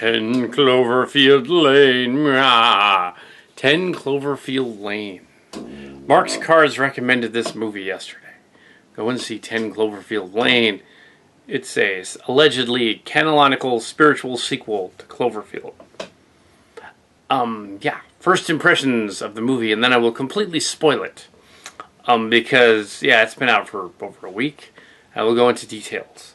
10 Cloverfield Lane. Ah, 10 Cloverfield Lane. Mark's Cards recommended this movie yesterday. Go and see 10 Cloverfield Lane. It's a allegedly canonical spiritual sequel to Cloverfield. First impressions of the movie, and then I will completely spoil it. Because, it's been out for over a week. I will go into details.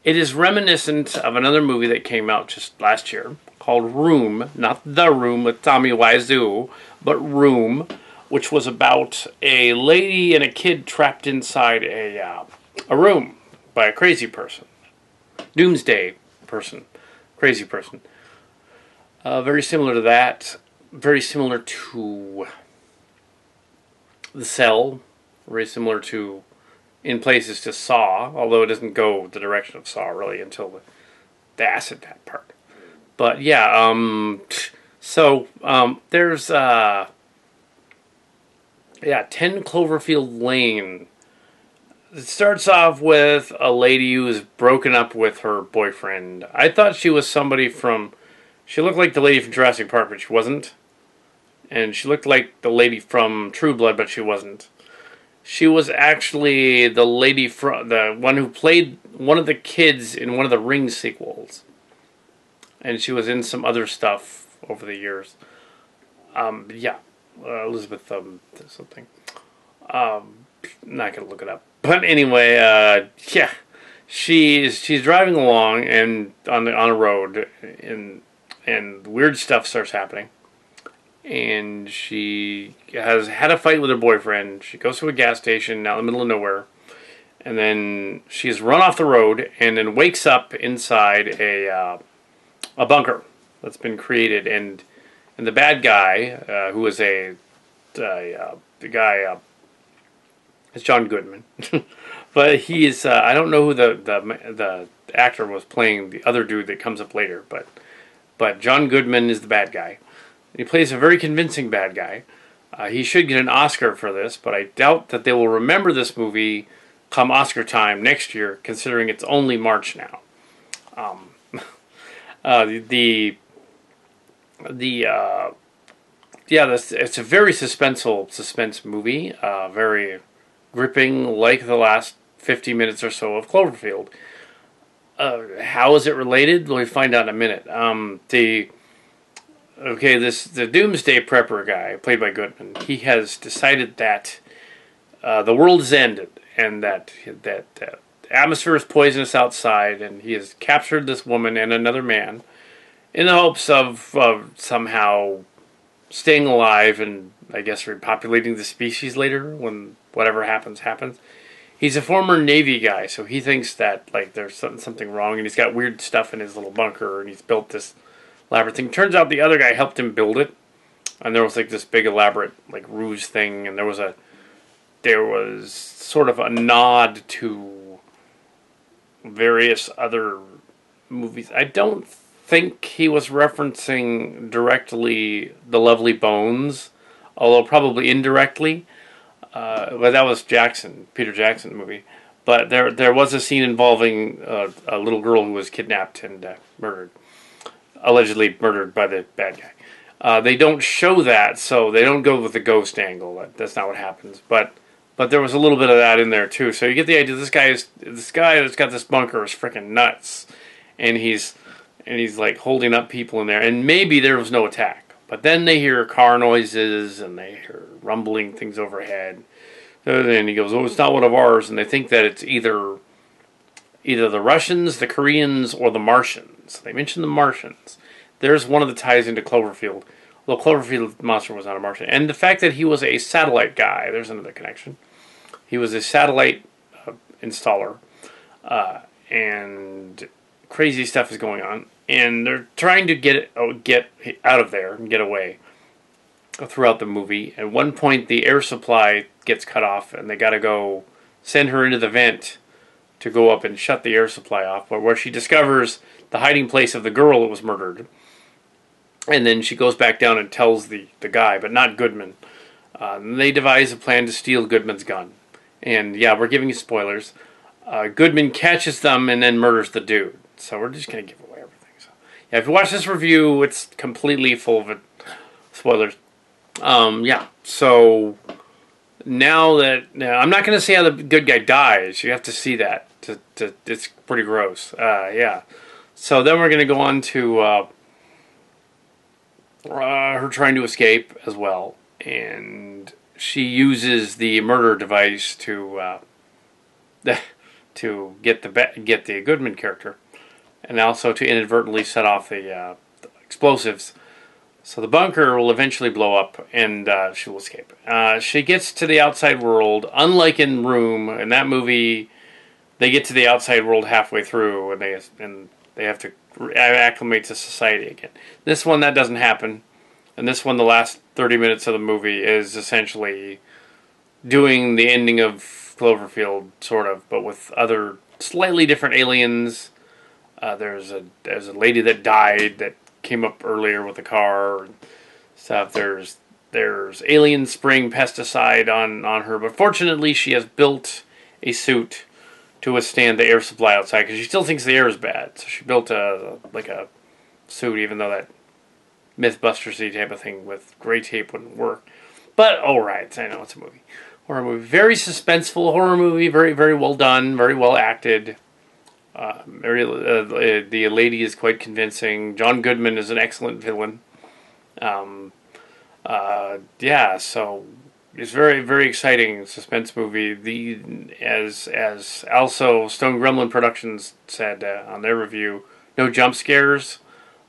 It is reminiscent of another movie that came out just last year called Room, not The Room with Tommy Wiseau, but Room, which was about a lady and a kid trapped inside a room by a crazy person. Doomsday person. Crazy person. Very similar to that. Very similar to The Cell. Very similar to, in places, to Saw, although it doesn't go the direction of Saw really until the acid part. But there's 10 Cloverfield Lane. It starts off with a lady who is broken up with her boyfriend. I thought she was somebody from, she looked like the lady from Jurassic Park, but she wasn't. And she looked like the lady from True Blood, but she wasn't. She was actually the lady from the one who played one of the kids in one of the Ring sequels, and she was in some other stuff over the years. Elizabeth something. Not gonna look it up, but anyway, she's driving along and on a road, and weird stuff starts happening. And she has had a fight with her boyfriend. She goes to a gas station out in the middle of nowhere. And then she's run off the road and then wakes up inside a bunker that's been created. And the bad guy, who is the guy, is John Goodman. But he is, I don't know who the actor was playing the other dude that comes up later. But John Goodman is the bad guy. He plays a very convincing bad guy. He should get an Oscar for this, but I doubt that they will remember this movie come Oscar time next year, considering it's only March now. It's a very suspense movie, very gripping, like the last 50 minutes or so of Cloverfield. How is it related? We'll find out in a minute. The Doomsday Prepper guy, played by Goodman, he has decided that the world has ended, and that the atmosphere is poisonous outside, and he has captured this woman and another man in the hopes of somehow staying alive and, I guess, repopulating the species later when whatever happens. He's a former Navy guy, so he thinks that there's something wrong, and he's got weird stuff in his little bunker, and he's built this elaborate thing. Turns out the other guy helped him build it, and there was this big elaborate ruse thing, and there was sort of a nod to various other movies. I don't think he was referencing directly The Lovely Bones, although probably indirectly. But that was Peter Jackson movie. But there was a scene involving a little girl who was kidnapped and murdered. Allegedly murdered by the bad guy. They don't show that, so they don't go with the ghost angle. That's not what happens. But there was a little bit of that in there too. So you get the idea. This guy that's got this bunker is freaking nuts, and he's holding up people in there. And maybe there was no attack, but then they hear car noises and they hear rumbling things overhead. And then he goes, "Oh, it's not one of ours," and they think that it's either the Russians, the Koreans, or the Martians. They mentioned the Martians. There's one of the ties into Cloverfield. Although Cloverfield monster was not a Martian. And the fact that he was a satellite guy, there's another connection. He was a satellite installer. And crazy stuff is going on. And they're trying to get out of there and get away throughout the movie. At one point, the air supply gets cut off, and they got to go send her into the vent to go up and shut the air supply off, but where she discovers the hiding place of the girl that was murdered. And then she goes back down and tells the guy, but not Goodman. They devise a plan to steal Goodman's gun. And we're giving you spoilers. Goodman catches them and then murders the dude. So we're just going to give away everything. So, yeah, if you watch this review, it's completely full of spoilers. Yeah, so now that I'm not going to say how the good guy dies. You have to see that. It's pretty gross. Yeah. So then we're going to go on to her trying to escape as well, and she uses the murder device to to get the Goodman character, and also to inadvertently set off the explosives. So the bunker will eventually blow up, and she will escape. She gets to the outside world. Unlike in Room, in that movie, they get to the outside world halfway through, and they have to acclimate to society again. This one, that doesn't happen. And this one, the last 30 minutes of the movie is essentially doing the ending of Cloverfield, sort of, but with other slightly different aliens. There's a lady that died that came up earlier with a car and stuff. There's alien spraying pesticide on her, but fortunately she has built a suit to withstand the air supply outside, because she still thinks the air is bad. So she built a suit, even though that Mythbusters type of thing with gray tape wouldn't work. But alright, I know it's a movie. Horror movie. Very suspenseful horror movie, very, very well done, very well acted. The lady is quite convincing. John Goodman is an excellent villain. Yeah, so it's very, very exciting suspense movie. As also Stone Gremlin Productions said on their review, no jump scares.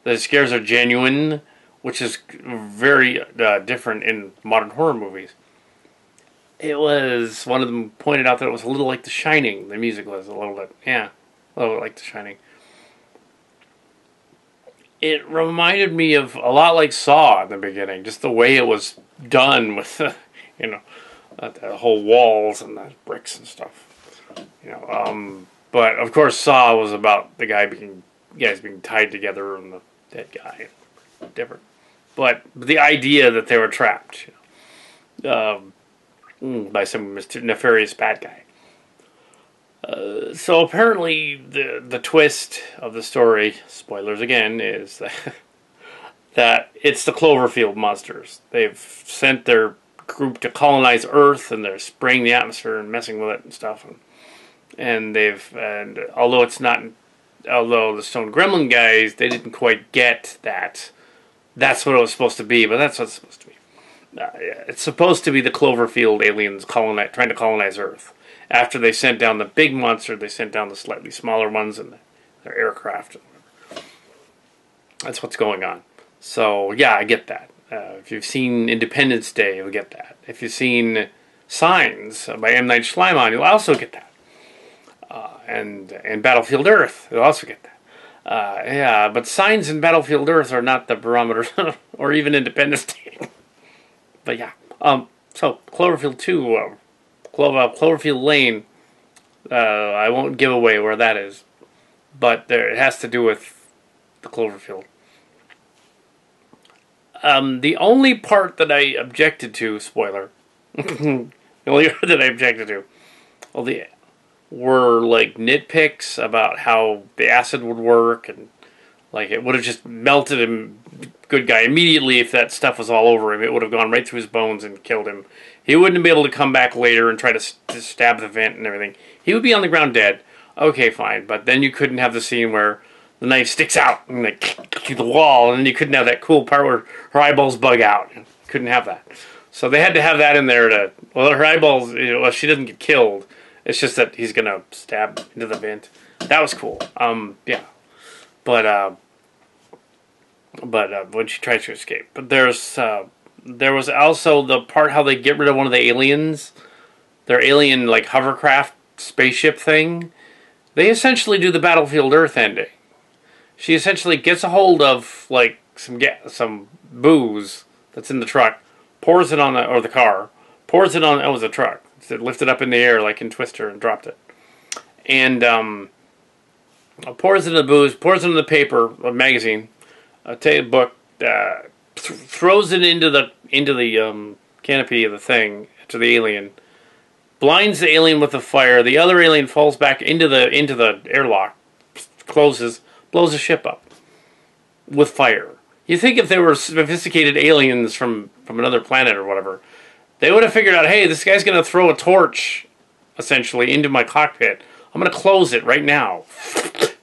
The scares are genuine, which is very different in modern horror movies. It was, one of them pointed out that it was a little like The Shining. The music was a little bit like The Shining. It reminded me of a lot like Saw in the beginning, just the way it was done with the whole walls and the bricks and stuff. But of course Saw was about the guys being tied together and the dead guy. Different. But the idea that they were trapped by some nefarious bad guy. So apparently the twist of the story, spoilers again, is that it's the Cloverfield monsters. They've sent their group to colonize Earth, and they're spraying the atmosphere and messing with it and stuff. And although the Stone Gremlin guys, they didn't quite get that. That's what it was supposed to be, but that's what it's supposed to be. It's supposed to be the Cloverfield aliens trying to colonize Earth. After they sent down the big monster, they sent down the slightly smaller ones and their aircraft. That's what's going on. So, yeah, I get that. If you've seen Independence Day, you'll get that. If you've seen Signs by M. Night Shyamalan, you'll also get that. And Battlefield Earth, you'll also get that. Yeah, but Signs and Battlefield Earth are not the barometer, or even Independence Day. But yeah, so Cloverfield 2, Cloverfield Lane, I won't give away where that is, but it has to do with the Cloverfield. The only part that I objected to, spoiler, the only part that I objected to, were like nitpicks about how the acid would work, and like it would have just melted him, good guy, immediately if that stuff was all over him. It would have gone right through his bones and killed him. He wouldn't be able to come back later and try to stab the vent and everything. He would be on the ground dead. Okay, fine, but then you couldn't have the scene where the knife sticks out and through the wall, and then you couldn't have that cool part where her eyeballs bug out. Couldn't have that. So they had to have that in there her eyeballs, she doesn't get killed. It's just that he's going to stab into the vent. That was cool. Yeah. But when she tries to escape. But there was also the part how they get rid of one of the aliens. Their alien, like, hovercraft spaceship thing. They essentially do the Battlefield Earth ending. She essentially gets a hold of, like, some booze that's in the truck, pours it on the car, pours it on, it was a truck. It lifted up in the air like in Twister and dropped it. And pours it in the booze, pours it in the paper, a magazine, a book, throws it into the canopy of the thing, to the alien, blinds the alien with the fire. The other alien falls back into the airlock, closes, blows the ship up with fire. You think if they were sophisticated aliens from another planet or whatever, they would have figured out, hey, this guy's going to throw a torch, essentially, into my cockpit. I'm going to close it right now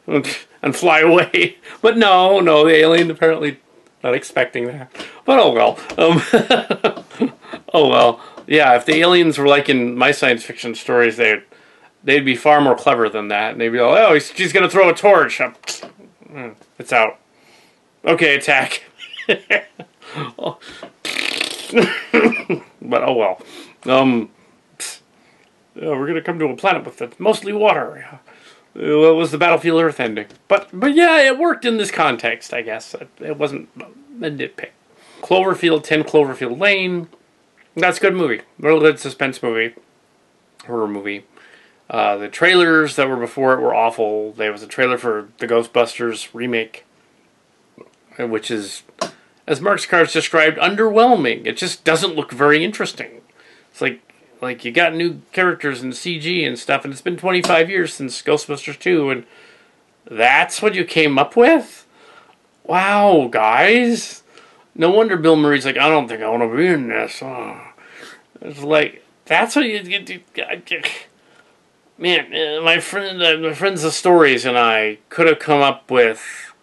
and fly away. But no, the alien apparently not expecting that. But oh well. Oh well. Yeah, if the aliens were like in my science fiction stories, they'd be far more clever than that. And they'd be like, oh, she's going to throw a torch. It's out. Okay, attack. But oh well. We're going to come to a planet with mostly water. It was the Battlefield Earth ending. But yeah, it worked in this context, I guess. It wasn't a nitpick. Cloverfield, 10 Cloverfield Lane. That's a good movie. Real good suspense movie. Horror movie. The trailers that were before it were awful. There was a trailer for the Ghostbusters remake, which is, as Mark Scarz described, underwhelming. It just doesn't look very interesting. It's like you got new characters and CG and stuff, and it's been 25 years since Ghostbusters 2, and that's what you came up with? Wow, guys. No wonder Bill Murray's like, I don't think I want to be in this. Oh. It's like, that's what you do. Man, my friends the stories and I could have come up with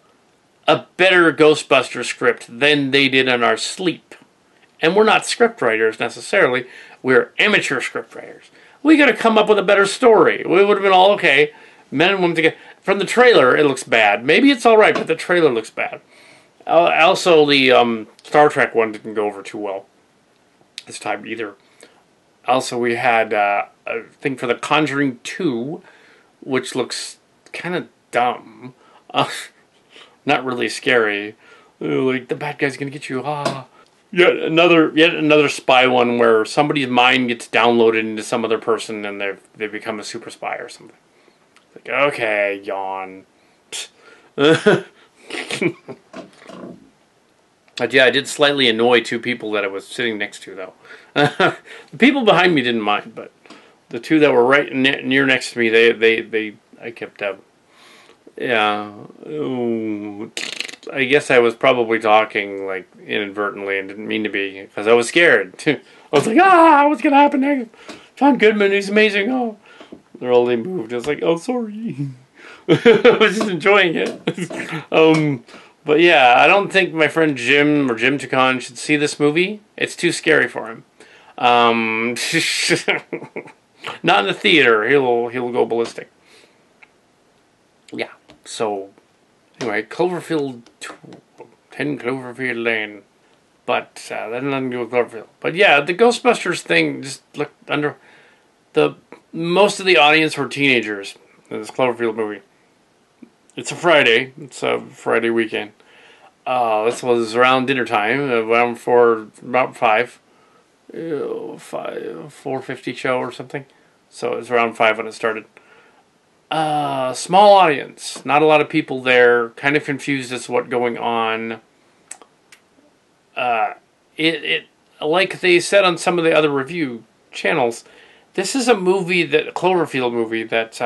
a better Ghostbuster script than they did in our sleep. And we're not script writers necessarily. We're amateur script writers. We got to come up with a better story. We would have been all okay. Men and women together. From the trailer, it looks bad. Maybe it's all right, but the trailer looks bad. Also, the Star Trek one didn't go over too well this time either. Also, we had a thing for The Conjuring 2, which looks kind of dumb. Not really scary. Like, the bad guy's going to get you. Yet another spy one where somebody's mind gets downloaded into some other person and they become a super spy or something. Like, okay, yawn. But yeah, I did slightly annoy two people that I was sitting next to, though. The people behind me didn't mind, but the two that were right near next to me, I kept yeah. Ooh. I guess I was probably talking like inadvertently and didn't mean to be because I was scared. I was like, what's gonna happen next? John Goodman, he's amazing. Oh, they moved. I was like, oh, sorry. I was just enjoying it. But yeah, I don't think my friend Jim or Jim Chacon should see this movie. It's too scary for him. Not in the theater. He'll go ballistic. Yeah. So anyway, 10 Cloverfield Lane. But that had nothing to do with Cloverfield. But yeah, the Ghostbusters thing just looked under most of the audience were teenagers in this Cloverfield movie. It's a Friday. It's a Friday weekend. This was around dinner time, around about 4:50 show or something. So it was around 5 when it started. Small audience, not a lot of people there. Kind of confused as to what's going on. It like they said on some of the other review channels, this is a Cloverfield movie that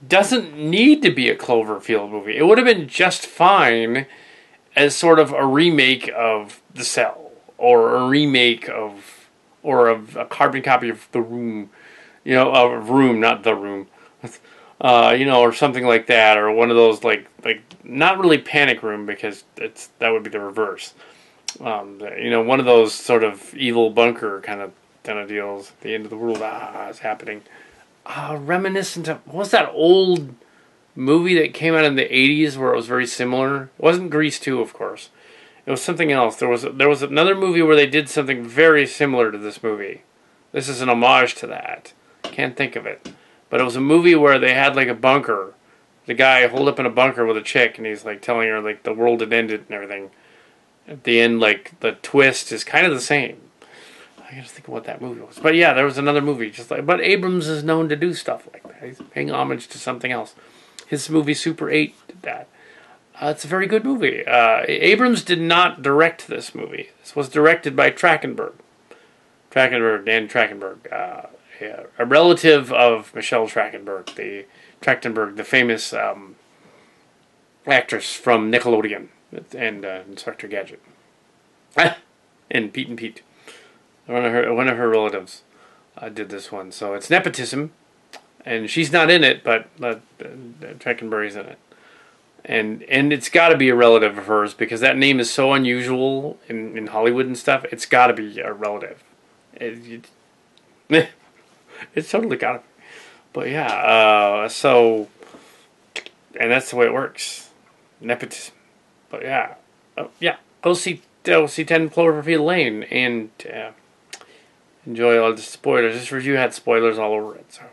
doesn't need to be a Cloverfield movie. It would have been just fine as sort of a remake of The Cell, or a remake of a carbon copy of The Room, of Room, not The Room, or something like that, or one of those like not really Panic Room because that would be the reverse. One of those sort of evil bunker kind of deals. The end of the world is happening. Reminiscent of, what was that old movie that came out in the 80s where it was very similar? It wasn't Grease 2, of course. It was something else. There was another movie where they did something very similar to this movie. This is an homage to that. Can't think of it. But it was a movie where they had like a bunker. The guy holed up in a bunker with a chick and he's like telling her like the world had ended and everything. At the end, like the twist is kind of the same. I gotta think of what that movie was. But yeah, there was another movie but Abrams is known to do stuff like that. He's paying homage to something else. His movie Super 8 did that. It's a very good movie. Abrams did not direct this movie. This was directed by Dan Trachtenberg. a relative of Michelle Trachtenberg, the famous actress from Nickelodeon and Inspector Gadget, and Pete and Pete. One of her relatives did this one, so it's nepotism, and she's not in it, but Trachtenberg's in it, and it's got to be a relative of hers because that name is so unusual in Hollywood and stuff. It's got to be a relative. It's totally got to be. But yeah, and that's the way it works. Nepotism. But yeah. Yeah. Go see 10 Cloverfield Lane and enjoy all the spoilers. This review had spoilers all over it, so